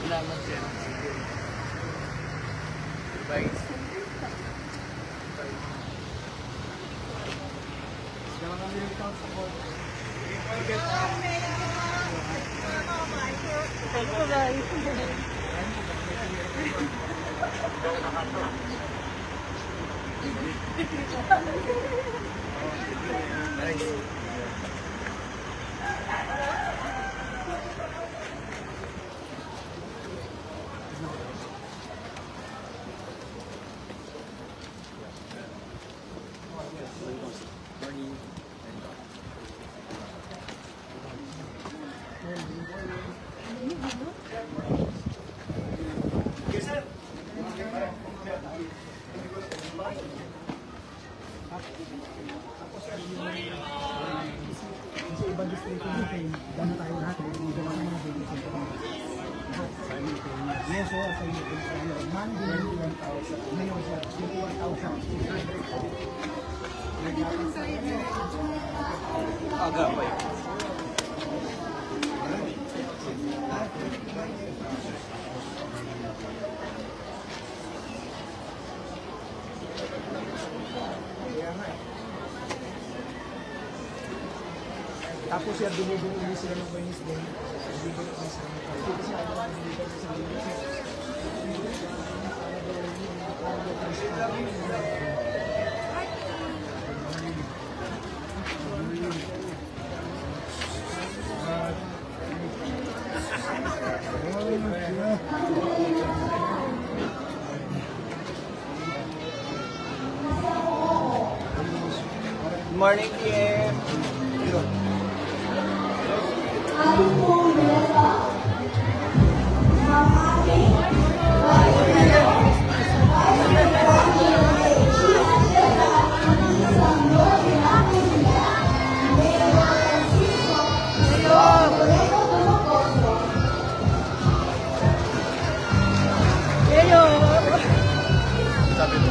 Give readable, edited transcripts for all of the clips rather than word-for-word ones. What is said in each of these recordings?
Salamat sir. Bye. Sa ibang distrito dito, gano'n tayo lahat, dito lang mga babies ito. Yes, so sa Monday, 1,000. Ngayon, 1,000. Aga pa yun. Tapos siya binibili sila ng Wednesday. Binibili sila ng Wednesday. Kasi ako ang binibili sa Good morning, PM. Sabi mo.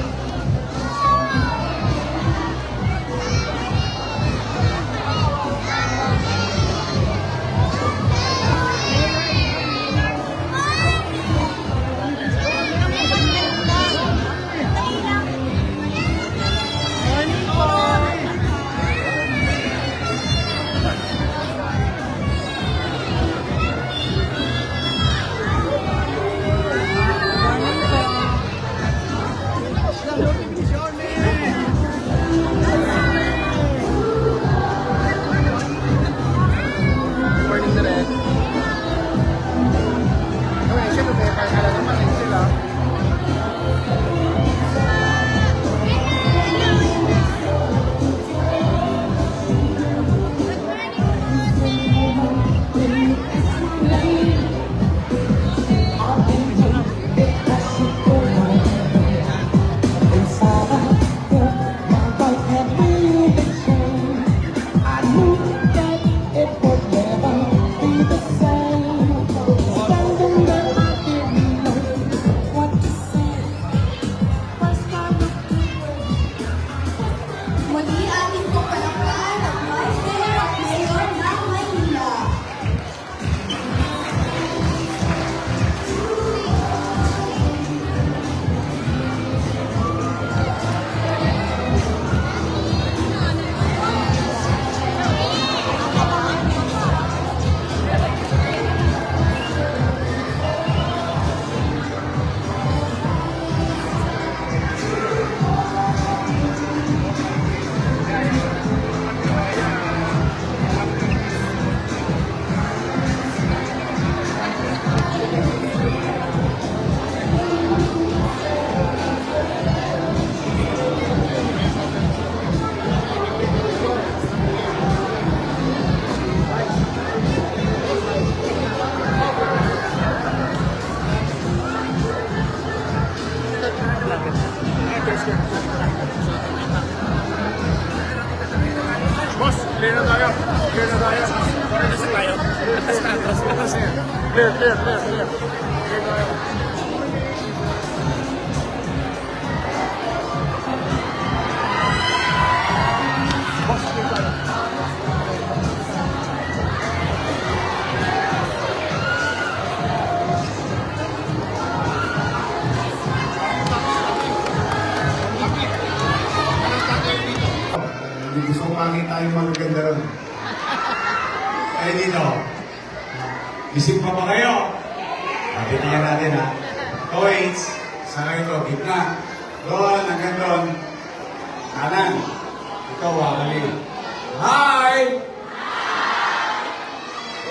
Boss, clear na tayo. Clear na tayo. Atras na tayo. Atras na. Clear. Clear tayo. marami tayong magaganda ron. Kaya dito, gising pa ba kayo? Titingnan natin ha. Toys, saan ito? Gitna. Doon, hanggang doon. Kanan. Ikaw, wakali. Hi!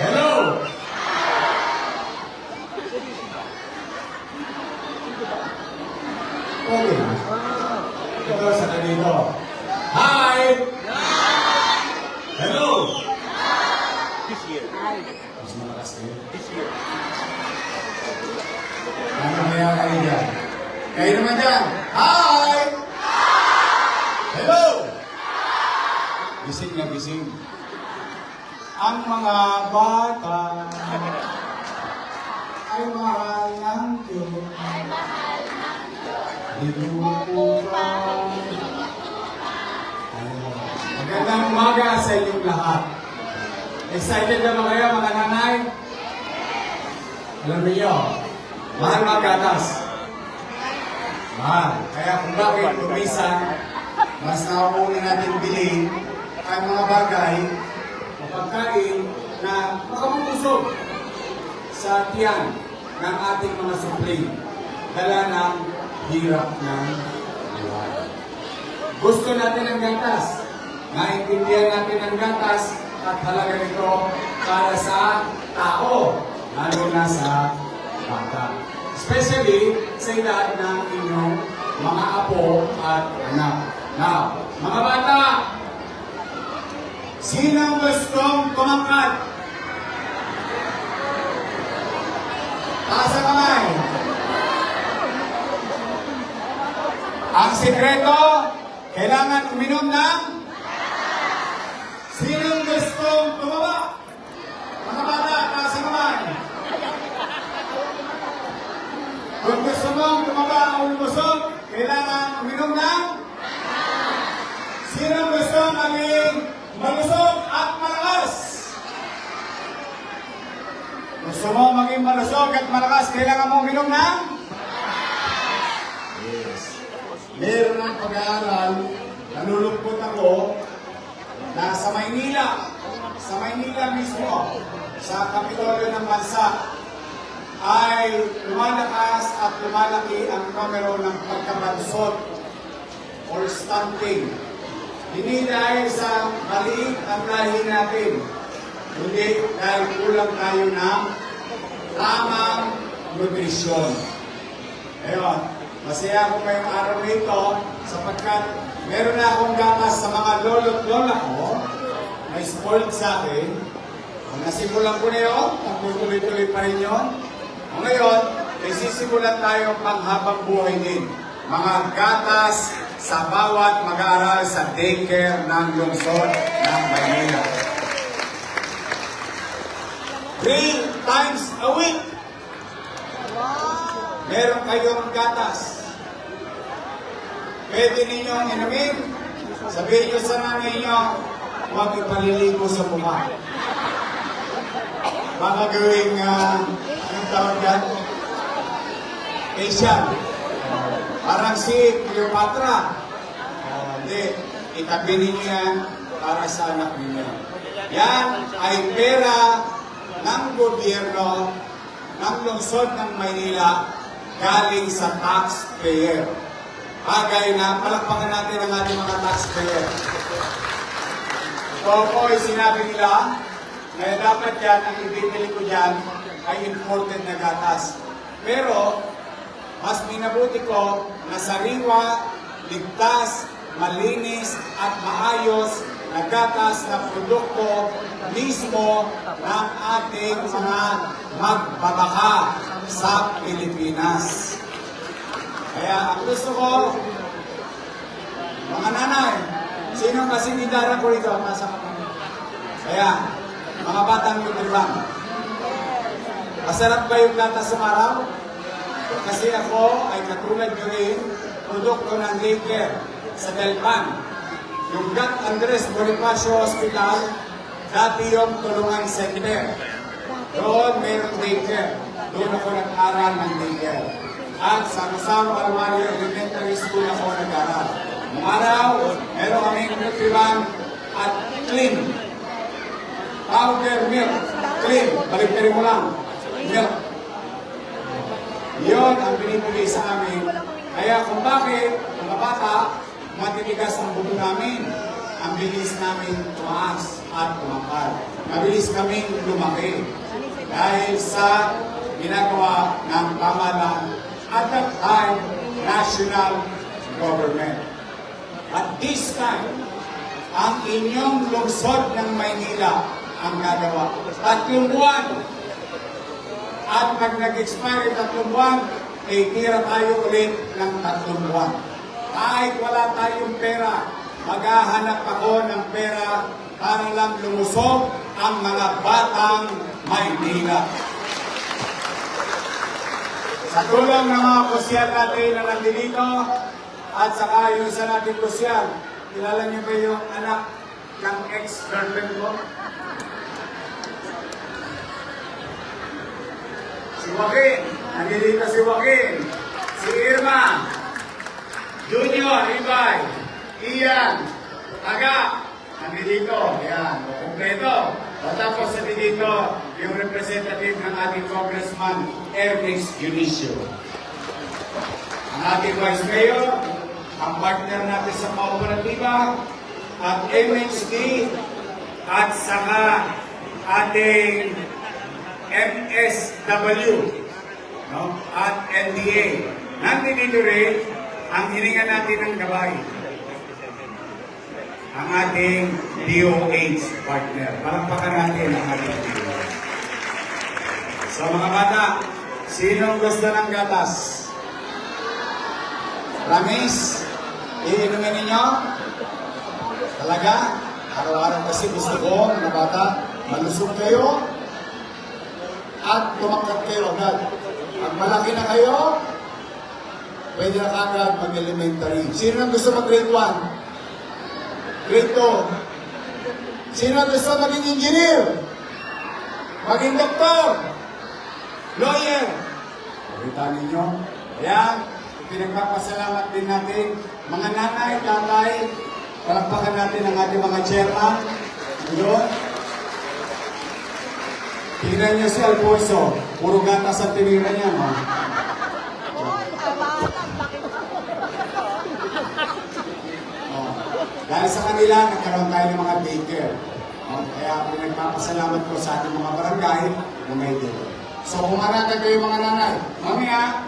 Hello! Okay. Ito, saan dito? Hi! Hello! This year. Mas malakas kayo. This year. Ano kaya kayo dyan? Kayo naman dyan. Hi! Hello! Gising na gising. Ang mga bata ay mahal ng Diyos. Dinuupan. Magandang umaga sa inyong lahat. Excited na ba kayo mga nanay? Alam niyo, mahal magatas. Mahal. Kaya kung bakit kumisan, mas nakakuna natin bilhin ang mga bagay, mapagkain na makamubusog sa tiyan ng ating mga supling. Dala ng hirap ng buhay. Gusto natin ang gatas. Naintindihan natin ang gatas at halaga nito para sa tao, lalo na sa bata. Especially sa edad ng inyong mga apo at anak. Now, mga bata, sinang gustong tumangkad? Taas ang kamay. Ang sikreto, kailangan uminom ng sinong gustong tumaba? Mga bata, taas ang kamay. Kung gusto mong tumaba o lumusog, kailangan uminom ng sinong gusto maging malusog at malakas? Gusto mo maging malusog at malakas, kailangan mo uminom ng? Yes. Meron ng pag-aaral, nalulungkot ako, na sa Maynila mismo, sa Kapitolyo ng Bansa, ay lumalakas at lumalaki ang numero ng pagkabansot or stunting. Hindi dahil sa maliit ang lahi natin, kundi dahil kulang tayo ng tamang nutrisyon. Ayun, masaya ako ngayong araw nito sapagkat meron na akong gatas sa mga lolo't lola ko na spoiled sa akin. Kung nasimulan ko na yun, magtutuloy-tuloy pa rin yun. O ngayon, may sisimulan tayong panghabang buhay din. Mga gatas sa bawat mag-aaral sa daycare ng lungsod ng Maynila. 3 times a week. Meron kayong gatas. Pwede ninyong inumin. Sabihin nyo sa nanay nyo, huwag ipaliligo sa mukha. Baka gawing, anong tawag yan? Facial. Parang si Cleopatra. Hindi, itabi ninyo yan para sa anak ninyo. Yan ay pera ng gobyerno ng lungsod ng Maynila galing sa taxpayer. Bagay na palakpakan natin ang ating mga taxpayer. Ito po ay sinabi nila na dapat yan, ang ibibili ko dyan ay imported na gatas. Pero, mas minabuti ko na sariwa, ligtas, malinis at maayos na gatas na produkto mismo ng ating mga magbabaka sa Pilipinas. Kaya ang gusto ko, mga nanay, sino kasing idara ko rito? Nasa kami. Kaya, mga batang yutribang, masarap ba yung gatas sa araw? Kasi ako ay katulad nyo rin, produkto ng daycare sa Delpan. Yung Gat Andres Bonifacio Hospital, dati yung tulungan center. Doon mayroong daycare. Doon ako nag-aral ng daycare. At sa Rosaro Armario Elementary School ako nag-aral. Noong araw, meron kaming nutriban at clean. Powder milk, clean. Baliktarin mo lang. Milk. Yun ang binibigay sa amin. Kaya kung bakit, mga bata, matitigas ang buto namin, ang bilis namin tumaas at tumakal. Mabilis kaming lumaki. Dahil sa ginagawa ng pamahalaan at that time, national government. At this time, ang inyong lungsod ng Maynila ang gagawa. 3 buwan. At pag nag-expire 3 buwan, ay tira tayo ulit ng 3 buwan. Kahit wala tayong pera, maghahanap ako ng pera para lang lumusog ang mga batang Maynila. Sa tulong ng mga kusyal natin na nandito, at saka yung isa natin kusyal, kilala niyo ba yung anak ng ex-girlfriend ko? Si Joaquin, nandito si Joaquin, si Irma, Junior, Ibay, Ian, Taga, nandito, yan, kompleto. O tapos nandito yung representative ng ating Congressman, Ernest Dionisio. Ang ating Vice Mayor, ang partner natin sa kooperatiba, at MHD, at saka ating MSW, no? At NDA. Nandito rin ang hininga natin ng gabay. Ang ating DOH partner. Palakpakan natin ang ating DOH. So mga bata, sinong gusto ng gatas? Ramis, iinumin ninyo? Talaga? Araw-araw kasi gusto ko, mga bata, malusog kayo at tumakot kayo agad. Pag malaki na kayo, pwede na kagad mag-elementary. Sino ang gusto mag-grade 1? Grade 2? Sino ang gusto maging engineer? Maging doktor? Lawyer? Pakita ninyo. Ayan, pinagpapasalamat din natin. Mga nanay, tatay, palakpakan natin ang ating mga chairman. Yun. Tingnan niyo si Alfonso. Puro gatas ang tinira niya, no? Dahil sa kanila, nagkaroon tayo ng mga daycare. Kaya pinagpapasalamat ko sa ating mga barangay na may daycare. So, kumarata kayo mga nanay. Mamaya,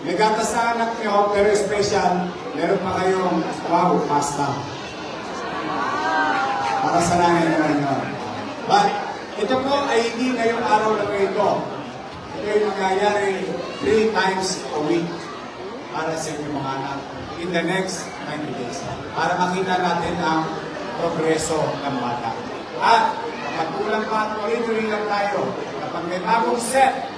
may gatas sa anak nyo, pero special, meron pa kayong wow, pasta. Para sa nanay naman nyo. But, ito po ay hindi ngayong araw lang ito. Ito yung nangyayari 3 times a week para sa inyong mga anak in the next 90 days. Para makita natin ang progreso ng bata. At kapag kulang pa, tuloy-tuloy lang tayo. Kapag may bagong set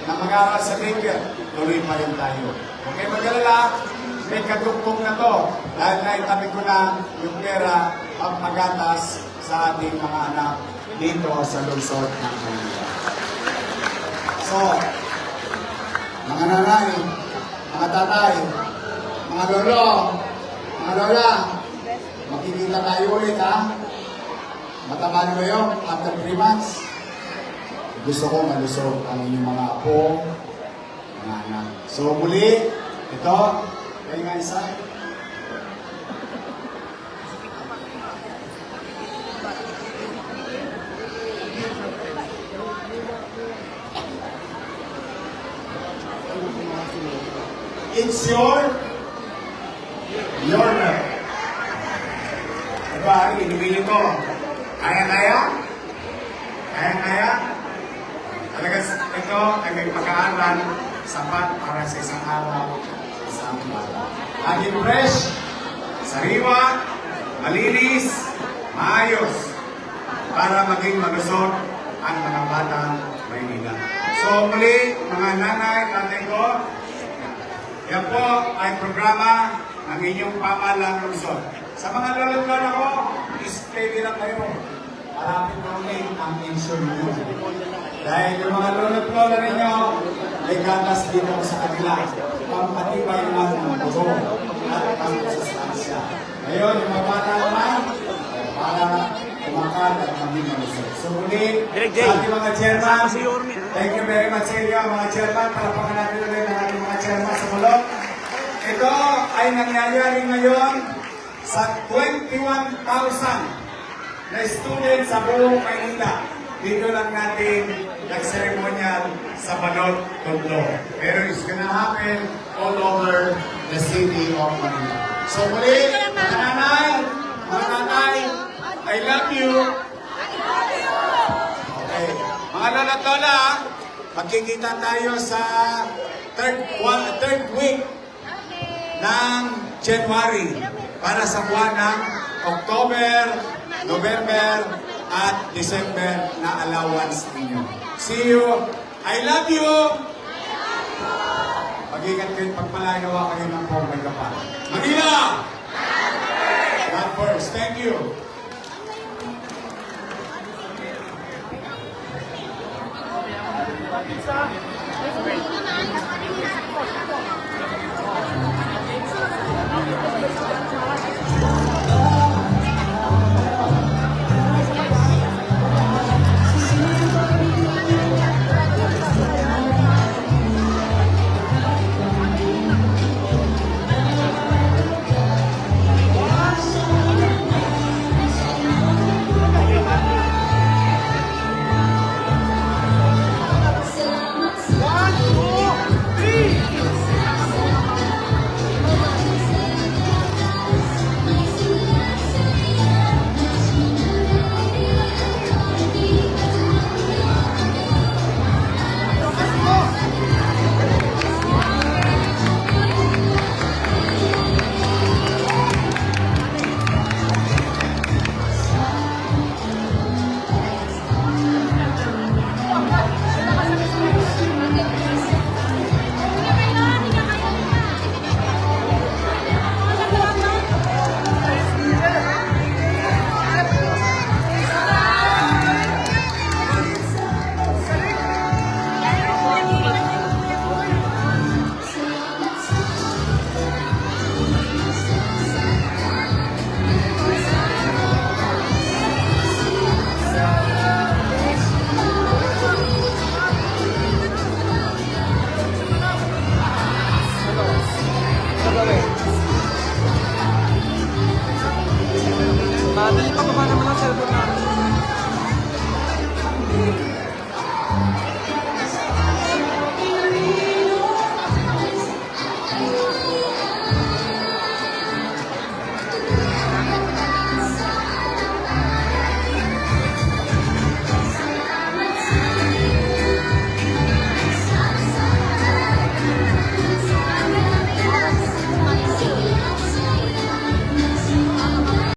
na mag-aaral sa daycare, tuloy pa rin tayo. Okay, mag-alala, may kadugtong na to dahil naitabi ko na yung pera pagpagatas sa ating mga anak dito sa lungsod ng Manila. So, mga nanay, mga tatay, mga lolo, mga lola, makikita tayo ulit ha. Mataba na kayo after 3 months. Gusto ko malusog ang inyong mga apo, mga anak. So muli, ito, kayo nga isa. It's your milk. Diba, inumin ko. Kaya-kaya? Kaya-kaya? Talaga ito ay may pagkaaral sapat para sa isang araw, isang bata. Laging fresh, sariwa, malinis, maayos, para maging malusog ang mga batang Maynila. So muli, mga nanay, tatay ko, yan po ay programa ng inyong pamahalang lungsod. Sa mga lolo-lolo ko, steady lang kayo. Marapit na ulit ang pension nyo. Dahil yung mga lolo-lolo ninyo, may gatas dito sa kanila. Pampatibay lang ng dugo at ang sustansya. Ngayon, yung mga bata naman, para umakan at maging malusog. So muli, Direk Jay. sa ating mga chairman, Kasama si Yorme. thank you very much sa inyo mga chairman. Palapakan natin ulit ang ating mga chairman sa bulok. Ito ay nangyayari ngayon sa 21,000 na students sa buong Maynila. Dito lang natin nag-ceremonial sa Balot, Tondo. Pero it's gonna happen all over the city of Manila. So muli, mga nanay, mga tatay, I love you. Okay. Mga lola at lola, magkikita tayo sa third week ng January para sa buwan ng October, November, at December na allowance ninyo. See you. I love you. Mag-ingat kayo pagpalagawa kayo ng Pong Magkapan. Manila! God first. Thank you. Sa